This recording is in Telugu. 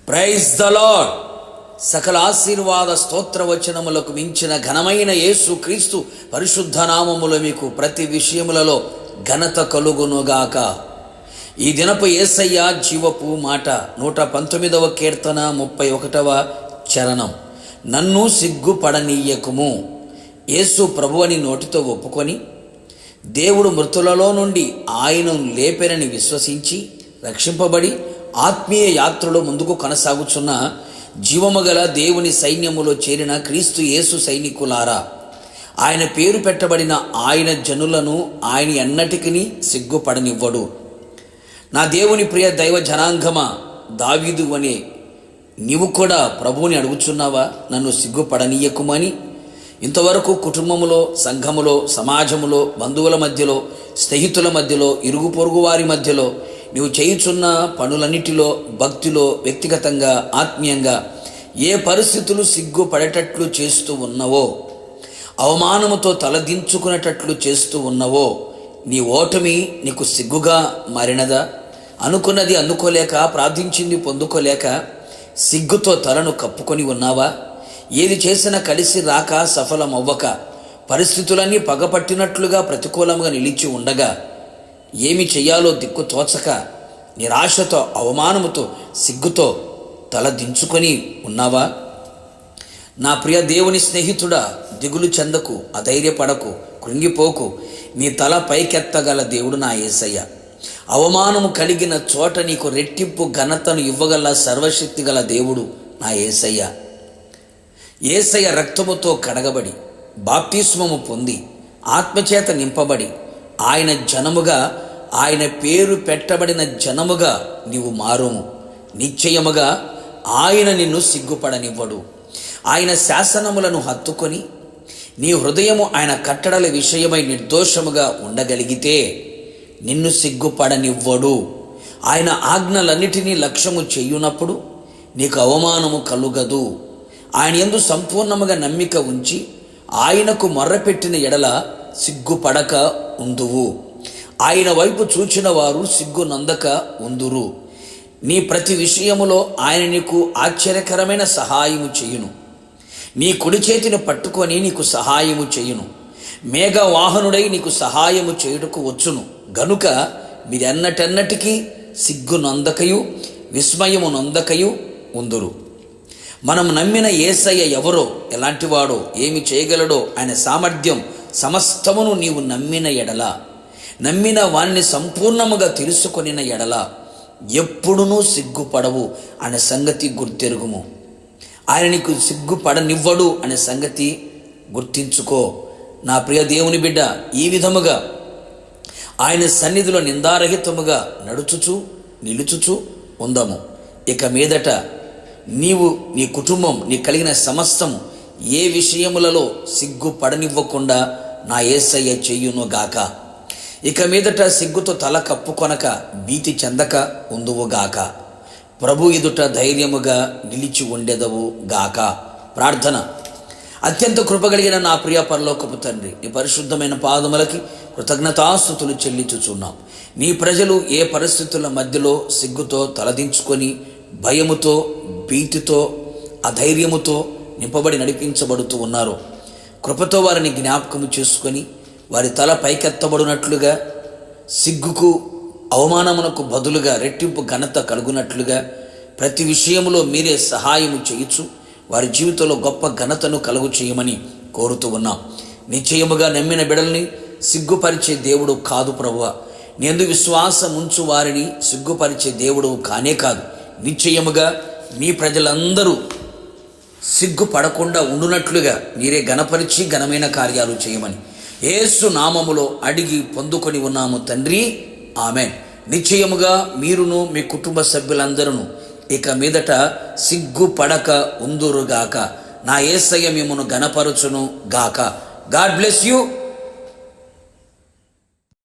Praise the lord. సకల ఆశీర్వాద స్తోత్ర వచనములకు మించిన ఘనమైన యేసు క్రీస్తు పరిశుద్ధ నామములో మీకు ప్రతి విషయములలో ఘనత కలుగునుగాక. ఈ దినపు యేసయ్య జీవపు మాట 119వ కీర్తన 31వ చరణం. నన్ను సిగ్గుపడనీయకుము. యేసు ప్రభువని నోటితో ఒప్పుకొని దేవుడు మృతులలో నుండి ఆయనను లేపెనని విశ్వసించి రక్షింపబడి ఆత్మీయ యాత్రలో ముందుకు కొనసాగుచున్న జీవముగల దేవుని సైన్యములో చేరిన క్రీస్తు యేసు సైనికులారా, ఆయన పేరు పెట్టబడిన ఆయన జనులను ఆయన ఎన్నటికీ సిగ్గుపడనివ్వడు. నా దేవుని ప్రియ దైవ జనాంగమా, దావీదు అనే నీవు కూడా ప్రభువుని అడుగుచున్నావా? నన్ను సిగ్గుపడనీయకుమని. ఇంతవరకు కుటుంబములో, సంఘములో, సమాజములో, బంధువుల మధ్యలో, స్నేహితుల మధ్యలో, ఇరుగు పొరుగు వారి మధ్యలో నీవు చేయుచున్న పనులన్నిటిలో, భక్తిలో, వ్యక్తిగతంగా, ఆత్మీయంగా ఏ పరిస్థితులు సిగ్గుపడేటట్లు చేస్తూ ఉన్నవో, అవమానముతో తలదించుకునేటట్లు చేస్తూ ఉన్నవో, నీ ఓటమి నీకు సిగ్గుగా మారినదా? అనుకున్నది అందుకోలేక, ప్రార్థించింది పొందుకోలేక సిగ్గుతో తలను కప్పుకొని ఉన్నావా? ఏది చేసినా కలిసి రాక, సఫలమవ్వక, పరిస్థితులన్నీ పగపట్టినట్లుగా ప్రతికూలంగా నిలిచి ఉండగా ఏమి చెయ్యాలో దిక్కు తోచక నిరాశతో, అవమానముతో, సిగ్గుతో తల దించుకొని ఉన్నావా? నా ప్రియ దేవుని స్నేహితుడా, దిగులు చెందకు, అధైర్యపడకు, కృంగిపోకు. నీ తల పైకెత్తగల దేవుడు నా యేసయ్య. అవమానము కలిగిన చోట నీకు రెట్టింపు ఘనతను ఇవ్వగల సర్వశక్తి గల దేవుడు నా యేసయ్య. యేసయ్య రక్తముతో కడగబడి, బాప్తిస్మము పొంది, ఆత్మచేత నింపబడి, ఆయన జనముగా, ఆయన పేరు పెట్టబడిన జనముగా నీవు మారుము. నిశ్చయముగా ఆయన నిన్ను సిగ్గుపడనివ్వడు. ఆయన శాసనములను హత్తుకొని నీ హృదయము ఆయన కట్టడల విషయమై నిర్దోషముగా ఉండగలిగితే నిన్ను సిగ్గుపడనివ్వడు. ఆయన ఆజ్ఞలన్నిటినీ లక్ష్యము చెయ్యునప్పుడు నీకు అవమానము కలుగదు. ఆయన యందు సంపూర్ణముగా నమ్మిక ఉంచి ఆయనకు మొర్రపెట్టిన ఎడల సిగ్గుపడక ఉందువు. ఆయన వైపు చూచిన వారు సిగ్గు నందక ఉందురు. నీ ప్రతి విషయములో ఆయన నీకు ఆశ్చర్యకరమైన సహాయము చేయును. నీ కుడి చేతిని పట్టుకొని నీకు సహాయము చేయును. మేఘవాహనుడై నీకు సహాయము చేయుటకు వచ్చును. గనుక మీరెన్నటెన్నటికీ సిగ్గు నొందకయు విస్మయము నొందకయు ఉందురు. మనం నమ్మిన యేసయ్య ఎవరో, ఎలాంటివాడో, ఏమి చేయగలడో, ఆయన సామర్థ్యం సమస్తమును నీవు నమ్మిన ఎడల, నమ్మిన వాణ్ణి సంపూర్ణముగా తెలుసుకొనిన ఎడల ఎప్పుడునూ సిగ్గుపడవు అనే సంగతి గుర్తెరుగుము. ఆయన నీకు సిగ్గుపడనివ్వడు అనే సంగతి గుర్తించుకో. నా ప్రియ దేవుని బిడ్డ, ఈ విధముగా ఆయన సన్నిధిలో నిందారహితముగా నడుచుచు నిలుచుచు ఉందాము. ఇక మీదట నీవు, నీ కుటుంబం, నీ కలిగిన సమస్తము ఏ విషయములలో సిగ్గుపడనివ్వకుండా నా యేసయ్య చెయ్యునుగాక. ఇక మీదట సిగ్గుతో తల కప్పుకొనక, భీతి చెందక ఉందువుగాక. ప్రభు ఎదుట ధైర్యముగా నిలిచి ఉండెదవు గాక. ప్రార్థన. అత్యంత కృపగలిగిన నా ప్రియ పరలోకపు తండ్రి, నీ పరిశుద్ధమైన పాదములకి కృతజ్ఞతాస్తుతులు చెల్లించుచున్నాం. నీ ప్రజలు ఏ పరిస్థితుల మధ్యలో సిగ్గుతో తలదించుకొని, భయముతో, భీతితో, అధైర్యముతో నింపబడి నడిపించబడుతూ ఉన్నారు. కృపతో వారిని జ్ఞాపకము చేసుకొని వారి తల పైకెత్తబడినట్లుగా, సిగ్గుకు, అవమానమునకు బదులుగా రెట్టింపు ఘనత కలుగునట్లుగా ప్రతి విషయంలో మీరే సహాయము చేయుచు వారి జీవితంలో గొప్ప ఘనతను కలుగు చేయమని కోరుతూ ఉన్నాం. నిశ్చయముగా నమ్మిన బిడల్ని సిగ్గుపరిచే దేవుడు కాదు ప్రభువా. నేందు విశ్వాసం ఉంచు వారిని సిగ్గుపరిచే దేవుడు కానే కాదు. నిశ్చయముగా మీ ప్రజలందరూ సిగ్గుపడకుండా ఉండునట్లుగా మీరే ఘనపరిచి ఘనమైన కార్యాలు చేయమని యేసు నామములో అడిగి పొందుకొని ఉన్నాము తండ్రి, ఆమెన్. నిశ్చయముగా మీరును మీ కుటుంబ సభ్యులందరూ ఇక మీదట సిగ్గుపడక ఉందురుగాక. నా యేసయ్య మిమ్మును ఘనపరచును గాక. God bless you.